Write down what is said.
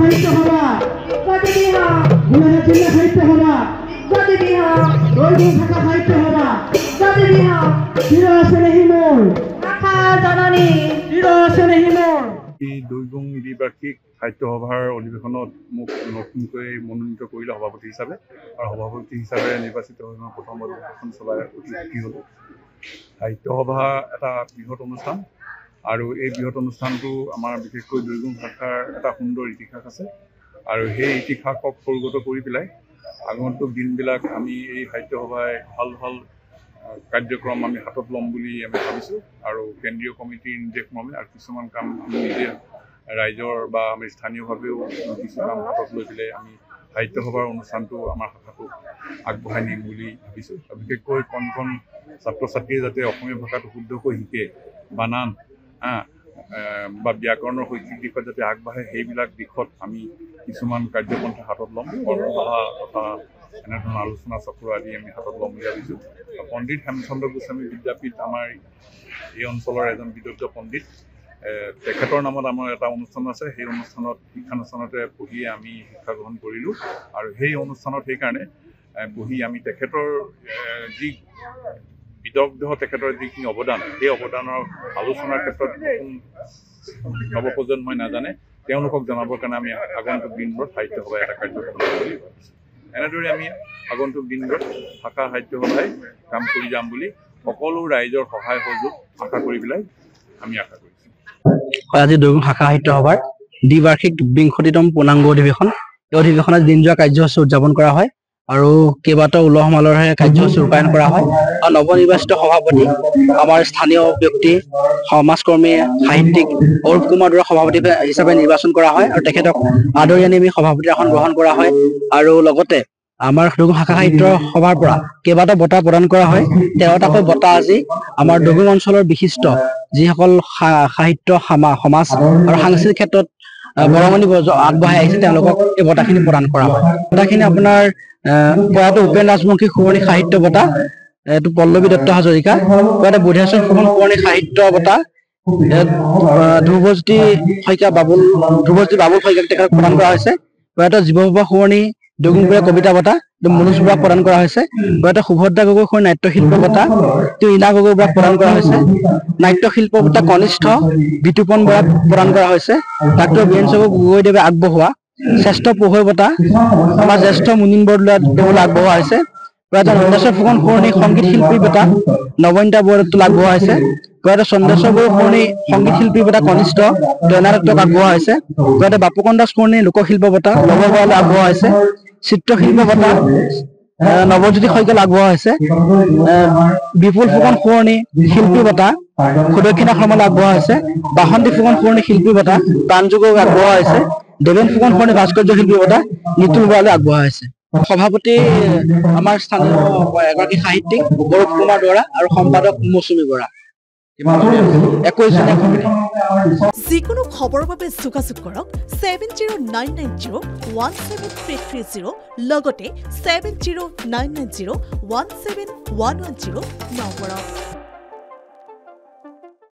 সাহিত্য সভা গোলাঘাট জিলা সাহিত্য সভা দৈনিক শাখা সাহিত্য সভা চিৰ চেনেহী মোৰ এই দুইগুণ দ্বিবাৰ্ষিক সাহিত্য সভাৰ অধিৱেশনত মোক নতুনকৈ মনোনীত কৰিলে সভাপতি হিচাপে আৰু সভাপতি হিচাপে নিৰ্বাচিত হৈ মই প্ৰথম অধিৱেশন চলাই অতি সুখী হ'লোঁ। সাহিত্য সভা এটা বৃহৎ অনুষ্ঠান আৰু এই বৃহৎ অনুষ্ঠানটো আমাৰ বিশেষকৈ দুইগুণ শাখাৰ এটা সুন্দৰ ইতিহাস আছে আৰু সেই ইতিহাসক পৰিগত কৰি পেলাই আগন্তুক দিনবিলাক আমি এই সাহিত্য সভাই ভাল ভাল কাৰ্যক্ৰম আমি হাতত ল'ম বুলি আমি ভাবিছোঁ আৰু কেন্দ্ৰীয় কমিটিৰ নিৰ্দেশ মৰ্মে আৰু কিছুমান কাম আমি নিজে ৰাইজৰ বা আমি স্থানীয়ভাৱেও কিছু কাম হাতত লৈ পেলাই আমি সাহিত্য সভাৰ অনুষ্ঠানটো আমাৰ শাখাটোক আগবঢ়াই নিম বুলি ভাবিছোঁ। বিশেষকৈ কণ কণ ছাত্ৰ ছাত্ৰীয়ে যাতে অসমীয়া ভাষাটো শুদ্ধকৈ শিকে, বানান বা ব্যাকৰণৰ শৈক্ষিক দিশত যাতে আগবাঢ়ে, সেইবিলাক দিশত আমি কিছুমান কাৰ্যপন্থা হাতত ল'ম। কৰ্মশালা তথা এনেধৰণৰ আলোচনা চক্ৰ আদি আমি হাতত ল'ম বুলি ভাবিছোঁ। পণ্ডিত হেমচন্দ্ৰ গোস্বামী বিদ্যাপীঠ আমাৰ এই অঞ্চলৰ এজন বিদগ্ধ পণ্ডিত, তেখেতৰ নামত আমাৰ এটা অনুষ্ঠান আছে। সেই অনুষ্ঠানত শিক্ষানুষ্ঠানতে পঢ়িয়ে আমি শিক্ষা গ্ৰহণ কৰিলোঁ আৰু সেই অনুষ্ঠানত সেইকাৰণে বহি আমি তেখেতৰ যি বিদগ্ধ তেখেতৰ যিখিনি অৱদান, সেই অৱদানৰ আলোচনাৰ ক্ষেত্ৰত নৱপ্ৰজন্মই নাজানে, তেওঁলোকক জনাবৰ কাৰণে আমি আগন্তুক দিনবোৰত সাহিত্য সভাই এটা কাৰ্যক্ৰম বুলি ভাবিছোঁ। এনেদৰে আমি আগন্তুক দিনবোৰত শাখা সাহিত্য সভাই কাম কৰি যাম বুলি সকলো ৰাইজৰ সহায় সহযোগ আশা কৰি পেলাই আমি আশা কৰিছোঁ। আজি দুইগুণ শাখা সাহিত্য সভাৰ দ্বিবাৰ্ষিক ২২তম পূৰ্ণাংগ অধিৱেশন। এই অধিৱেশনত দিনজোৰা কাৰ্যসূচী উদযাপন কৰা হয় আৰু কেইবাটাও উলহ মালহেৰে কাৰ্যসূচী ৰূপায়ণ কৰা হয় আৰু নৱনিৰ্বাচিত সভাপতি আমাৰ স্থানীয় ব্যক্তি সমাজকৰ্মী সাহিত্যিক অৰূপ কুমাৰ দুৱৰা সভাপতি হিচাপে নিৰ্বাচন কৰা হয় আৰু তেখেতক আদৰি আনি আমি সভাপতিৰ আসন গ্ৰহণ কৰা হয় আৰু লগতে আমাৰ দুইগুণ শাখা সাহিত্য সভাৰ পৰা কেইবাটাও বঁটা প্ৰদান কৰা হয়। 13টাকৈ বঁটা আজি আমাৰ দুইগুণ অঞ্চলৰ বিশিষ্ট যিসকল সাহিত্য সমাজ আৰু সাংস্কৃতিক ক্ষেত্ৰত বৰঙণি আগবঢ়াই আহিছে তেওঁলোকক এই বঁটাখিনি প্ৰদান কৰা হয়। বঁটাখিনি আপোনাৰ প্ৰয়াত উপেন ৰাজবংশী সুৱৰ্ণী সাহিত্য বঁটা, এইটো পল্লৱী দত্ত হাজৰিকা, প্ৰয়াত বুদ্ধাচৰণ ফুকন সুৱৰ্ণী সাহিত্য বঁটা, ধ্ৰুৱজ্যোতি বাবুল শইকীয়াক তেখেতক প্ৰদান কৰা হৈছে। প্ৰয়াত জীৱপ্ৰভা সুৱৰ্ণী দুইগুণপুৰীয়া কবিতা বঁটা মনোজ বৰাক প্ৰদান কৰা হৈছে। প্ৰয়াত সুভদ্ৰা গগৈ সুৱৰ্ণী নাট্যশিল্প বঁটা ইনা গগৈ বৰাক প্ৰদান কৰা হৈছে। নাট্যশিল্প বঁটা কনিষ্ঠ বিতুপন বৰাক প্ৰদান কৰা হৈছে। ডাক্তৰ বীৰেন চন্দ্ৰ গগৈদেৱে আগবঢ়োৱা শ্ৰেষ্ঠ পঢ়ুৱৈ বঁটা আমাৰ জ্যেষ্ঠ মুনীন বৰদলৈ আগবঢ়োৱা হৈছে। প্ৰয়াত নন্দেশ্বৰ ফুকন সুৱৰ্ণী সংগীত শিল্পী বঁটা নৱনীতা বৰদলৈ আগবঢ়োৱা হৈছে। প্ৰয়াত চন্দ্ৰেশ্বৰ বড়ো সুৱৰ্ণী সংগীত শিল্পী বঁটা কনিষ্ঠ দয়না দত্তক আগবঢ়োৱা হৈছে। প্ৰয়াত বাপুকণ দাস সুৱৰ্ণী লোকশিল্প বঁটা নৱ বৰালৈ আগবঢ়োৱা হৈছে। চিত্ৰশিল্প বঁটা নৱজ্যোতি শইকীয়ালৈ আগবঢ়োৱা হৈছে। বিপুল ফুকন সুৱৰ্ণী শিল্পী বঁটা সুদক্ষিণা শৰ্মালৈ আগবঢ়োৱা হৈছে। বাসন্তী ফুকন সুৱৰ্ণী শিল্পী বঁটা প্ৰাণযোগক আগবঢ়োৱা হৈছে। দেৱেন ফুকন সুৱৰ্ণী ভাস্কৰ্য শিল্পী বঁটা নিতুল বৰালৈ আগবঢ়োৱা হৈছে। সভাপতি আমাৰ স্থানীয় এগৰাকী সাহিত্যিক অৰূপ কুমাৰ দুৱৰা আৰু সম্পাদক মৌচুমী বৰা। 21জনীয়া কমিটি। যিকোনো খবৰৰ বাবে যোগাযোগ কৰক 7099017330 লগতে 7099017110 নম্বৰত।